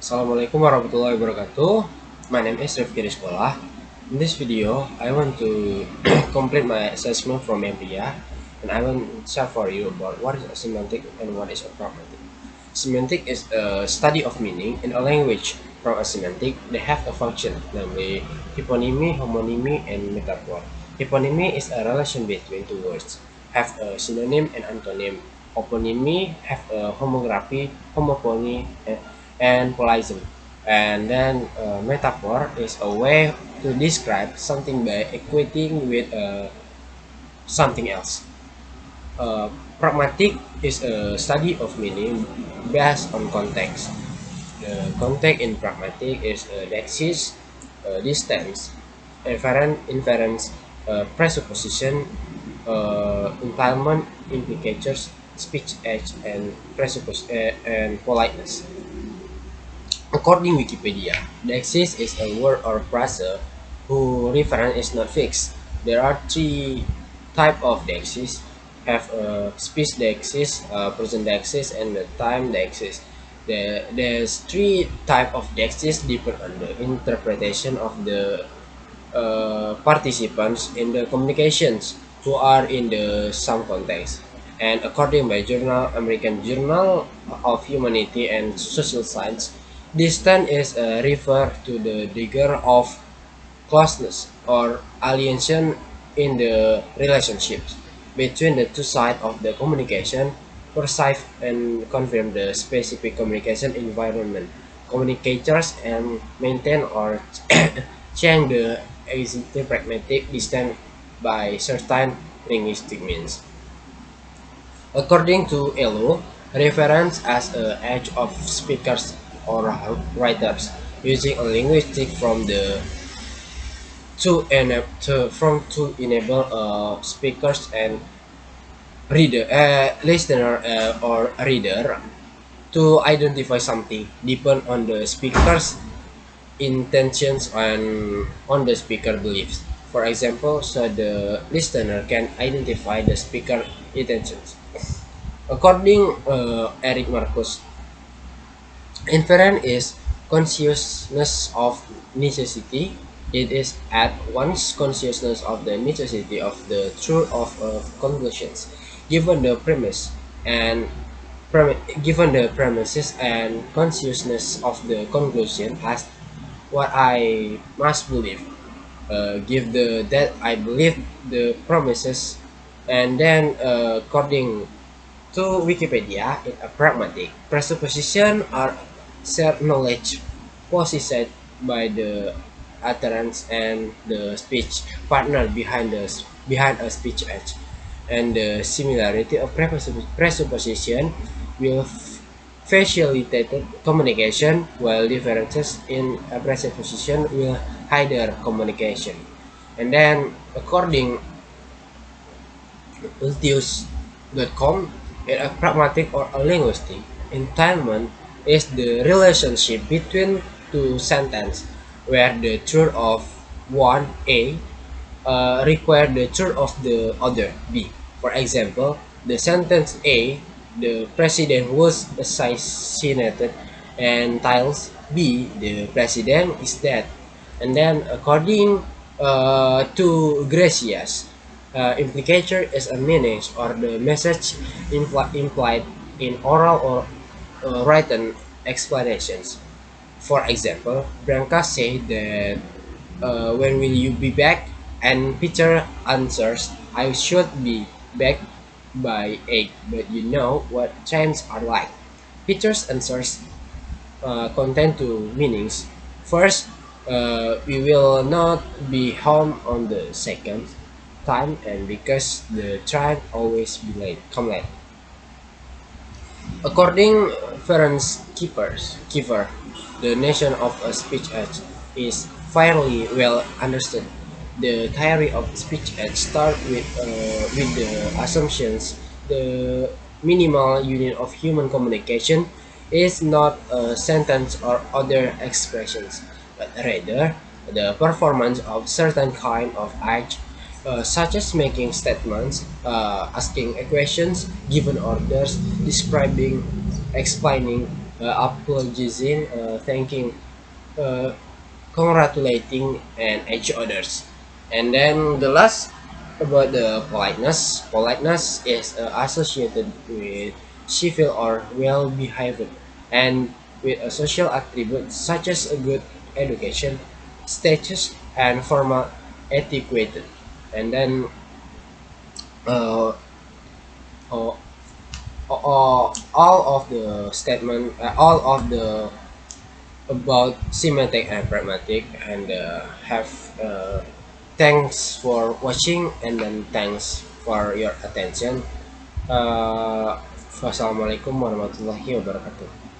Assalamualaikum warahmatullahi wabarakatuh. My name is Rifki Rizkolah. In this video, I want to complete my assessment from MPA, and I want to share for you about what is a semantic and what is a pragmatic. Semantic is a study of meaning in a language. From a semantic, they have a function, namely hyponymy, homonymy, and metaphor. Hyponymy is a relation between two words, have a synonym and antonym. Oponymy have a homography, homophony, and polyism. And then metaphor is a way to describe something by equating with something else. Pragmatic is a study of meaning based on context. The context in pragmatic is lexis, distance, inference, presupposition, entitlement, implicatures, speech edge, and and politeness. According Wikipedia, lexis is a word or phrase whose reference is not fixed. There are three types of lexis: have a speech lexis, present lexis, and the time lexis. There's three type of lexis depend on the interpretation of the participants in the communications who are in the some context. And according by journal American Journal of Humanity and Social Science, distance is refer to the degree of closeness or alienation in the relationships between the two sides of the communication, perceive and confirm the specific communication environment. Communicators and maintain or change the existing pragmatic distance by certain linguistic means. According to ELO, reference as a edge of speakers or writers using a linguistic from the to enable speakers and listener or reader to identify something depend on the speaker's intentions and on the speaker beliefs. For example, so the listener can identify the speaker intentions. According Eric Marcus, inference is consciousness of necessity. It is at once consciousness of the necessity of the truth of conclusions, given the premise and given the premises and consciousness of the conclusion as what I must believe. Give the that I believe the promises, and then according to Wikipedia, in a pragmatic presupposition are shared knowledge possessed by the utterance and the speech partner behind a speech edge, and the similarity of presupposition will facilitate communication, while differences in a presupposition will hinder communication. And then, according Ultius.com, a pragmatic or a linguistic entitlement is the relationship between two sentences where the truth of one A require the truth of the other B. For example, the sentence A, the president was assassinated, and tiles B, the president is dead. And then according to Gracias, implicature is a meaning or the message implied in oral or written explanations. For example, Branca said that when will you be back? And Peter answers, I should be back by 8, but you know what trains are like. Peter's answers contain two meanings. First, we will not be home on the second time, and because the train always be late, come late. According Ferenc Kiefer, the nation of a speech edge is fairly well understood. The theory of speech edge starts with the assumptions the minimal unit of human communication is not a sentence or other expressions, but rather the performance of certain kind of act, such as making statements, asking questions, giving orders, describing, explaining, apologizing, thanking, uh, congratulating, and each others. And then the last about the politeness. Politeness is associated with civil or well behaved, and with a social attribute such as a good education, status, and formal etiquette. And then uh, uh, all of the statement, all of the about semantic and pragmatic, and have thanks for watching, and then thanks for your attention. Wassalamualaikum warahmatullahi wabarakatuh.